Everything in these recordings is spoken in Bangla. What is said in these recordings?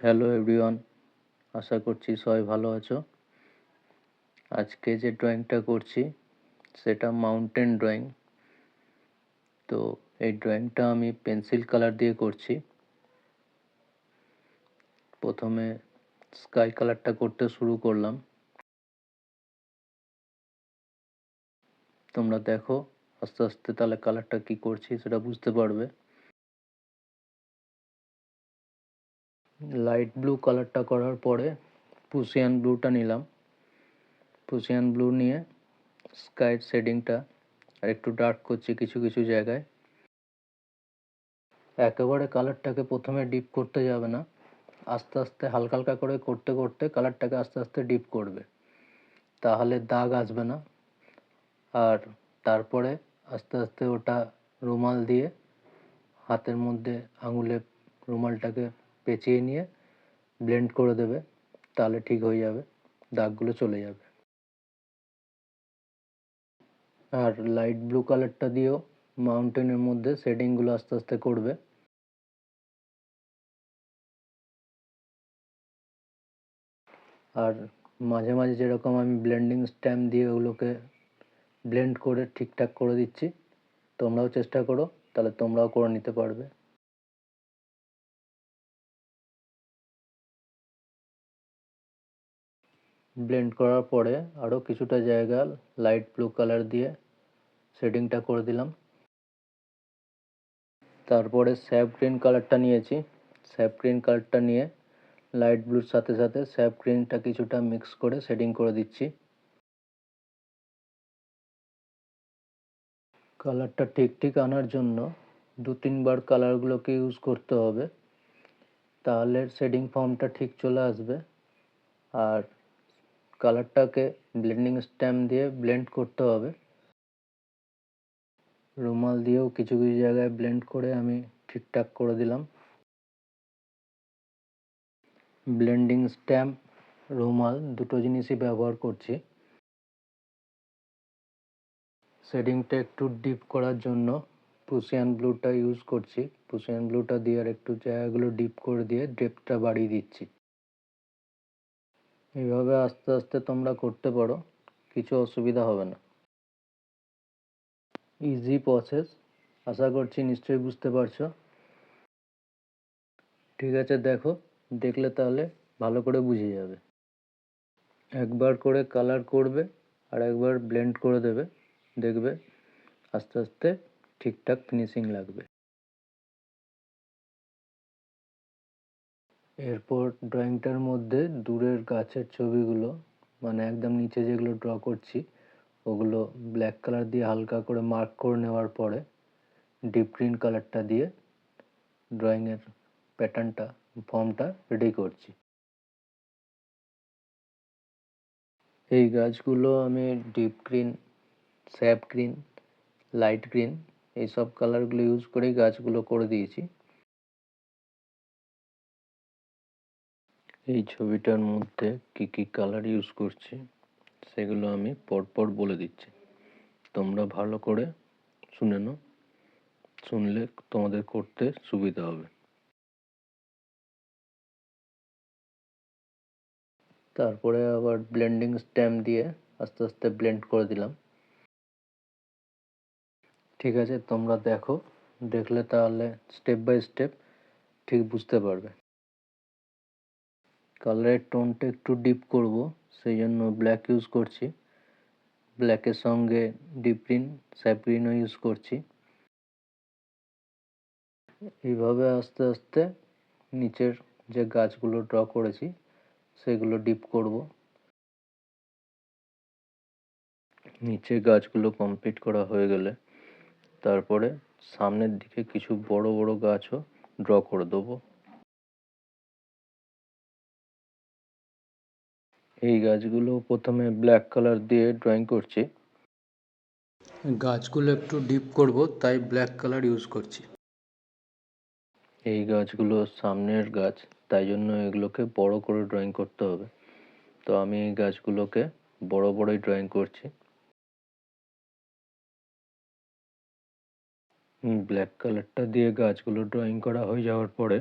হ্যালো এভরিওয়ান, আশা করছি সবাই ভালো আছো। আজকে যে ড্রয়িংটা করছি সেটা মাউন্টেন ড্রয়িং। তো এই ড্রয়িংটা আমি পেন্সিল কালার দিয়ে করছি। প্রথমে স্কাই কালারটা করতে শুরু করলাম। তোমরা দেখো আস্তে আস্তে তাহলে কালারটা কি করছি সেটা বুঝতে পারবে। লাইট ব্লু কালারটা করার পরে প্রুশিয়ান ব্লুটা নিলাম। প্রুশিয়ান ব্লু নিয়ে স্কাইর শেডিংটা আর একটু ডার্ক করছি কিছু কিছু জায়গায়। একেবারে কালারটাকে প্রথমে ডিপ করতে যাবে না, আস্তে আস্তে হালকা হালকা করে করতে করতে কালারটাকে আস্তে আস্তে ডিপ করবে, তাহলে দাগ আসবে না। আর তারপরে আস্তে আস্তে ওটা রুমাল দিয়ে হাতের মধ্যে আঙুলে রুমালটাকে পেঁচিয়ে নিয়ে ব্লেন্ড করে দেবে, তাহলে ঠিক হয়ে যাবে, দাগগুলো চলে যাবে। আর লাইট ব্লু কালারটা দিয়েও মাউন্টেনের মধ্যে শেডিংগুলো আস্তে আস্তে করবে। আর মাঝে মাঝে যেরকম আমি ব্লেন্ডিং স্ট্যাম্প দিয়ে ওগুলোকে ব্লেন্ড করে ঠিকঠাক করে দিচ্ছি, তোমরাও চেষ্টা করো, তাহলে তোমরাও করে নিতে পারবে। ব্লেন্ড করার পরে আরও কিছুটা জায়গা লাইট ব্লু কালার দিয়ে শেডিংটা করে দিলাম। তারপরে স্যাপ গ্রিন কালারটা নিয়েছি। স্যাপ গ্রিন কালারটা নিয়ে লাইট ব্লুর সাথে সাথে স্যাপ গ্রিনটা কিছুটা মিক্স করে শেডিং করে দিচ্ছি। কালারটা ঠিক ঠিক আনার জন্য 2-3 বার কালারগুলোকে ইউজ করতে হবে, তাহলে শেডিং ফর্মটা ঠিক চলে আসবে। আর কালারটাকে ব্লেন্ডিং স্ট্যাম্প দিয়ে ব্লেন্ড করতে হবে। রুমাল দিয়েও কিছু কিছু জায়গায় ব্লেন্ড করে আমি ঠিকঠাক করে দিলাম। ব্লেন্ডিং স্ট্যাম্প, রুমাল দুটো জিনিসই ব্যবহার করছি। শেডিংটা একটু ডিপ করার জন্য প্রুশিয়ান ব্লুটা ইউজ করছি। প্রুশিয়ান ব্লুটা দিয়ে আর একটু জায়গাগুলো ডিপ করে দিয়ে ডেপথটা বাড়িয়ে দিচ্ছি। এইভাবে আস্তে আস্তে তোমরা করতে পারো, কিছু অসুবিধা হবে না। ইজি প্রসেস, আশা করছি নিশ্চয়ই বুঝতে পারছো। ঠিক আছে, দেখো, দেখলে তাহলে ভালো করে বুঝে যাবে। একবার করে কালার করবে আর একবার ব্লেন্ড করে দেবে, দেখবে আস্তে আস্তে ঠিকঠাক ফিনিশিং লাগবে। এরপর ড্রয়িংটার মধ্যে দূরের গাছের ছবিগুলো, মানে একদম নিচে যেগুলো ড্র করছি ওগুলো ব্ল্যাক কালার দিয়ে হালকা করে মার্ক করে নেওয়ার পরে ডিপ গ্রিন কালারটা দিয়ে ড্রয়িংয়ের প্যাটার্নটা, ফর্মটা রেডি করছি। এই গাছগুলো আমি deep green, sap green, light green এইসব কালারগুলো ইউজ করেই গাছগুলো করে দিয়েছি। এই ছবিটার মধ্যে কি কি কালার ইউজ করছি সেগুলো আমি পরপর বলে দিচ্ছি, তোমরা ভালো করে শুনে নাও, শুনলে তোমাদের করতে সুবিধা হবে। তারপরে আবার ব্লেন্ডিং স্ট্যাম্প দিয়ে আস্তে আস্তে ব্লেন্ড করে দিলাম। ঠিক আছে, তোমরা দেখো, দেখলে তাহলে স্টেপ বাই স্টেপ ঠিক বুঝতে পারবে। কালারের টোনটা একটু ডিপ করব, সেই জন্য ব্ল্যাক ইউজ করছি। ব্ল্যাকের সঙ্গে ডিপ গ্রিন, স্যাপ গ্রিনও ইউজ করছি। এইভাবে আস্তে আস্তে নিচের যে গাছগুলো ড্র করেছি সেগুলো ডিপ করব। নিচে গাছগুলো কমপ্লিট করা হয়ে গেলে তারপরে সামনের দিকে কিছু বড় বড় গাছও ড্র করে দেবো। এই গাছগুলো প্রথমে ব্ল্যাক কালার দিয়ে ড্রয়িং করছি। গাছগুলো একটু ডিপ করব তাই ব্ল্যাক কালার ইউজ করছি। এই গাছগুলো সামনের গাছ, তাই জন্য এগুলোকে বড় করে ড্রয়িং করতে হবে, তো আমি এই গাছগুলোকে বড় বড়ই ড্রয়িং করছি। ব্ল্যাক কালারটা দিয়ে গাছগুলো ড্রয়িং করা হয়ে যাওয়ার পরে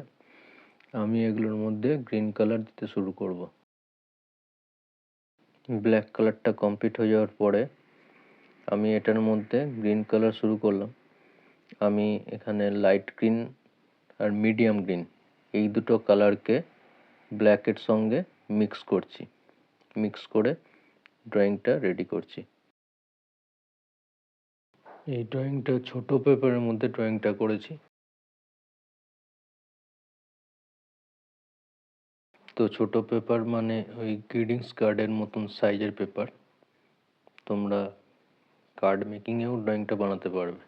আমি এগুলোর মধ্যে গ্রিন কালার দিতে শুরু করব। ব্ল্যাক কালারটা কমপ্লিট হয়ে যাওয়ার পরে আমি এটার মধ্যে গ্রিন কালার শুরু করলাম। আমি এখানে লাইট গ্রিন আর মিডিয়াম গ্রিন এই দুটো কালারকে ব্ল্যাকের সঙ্গে মিক্স করছি, মিক্স করে ড্রয়িংটা রেডি করছি। এই ড্রয়িংটা ছোট পেপারের মধ্যে ড্রয়িংটা করেছি। তো ছোট পেপার মানে ওই গ্রিটিংস কার্ডের মতন সাইজের পেপার। তোমরা কার্ড মেকিংয়েও ড্রয়িংটা বানাতে পারবে।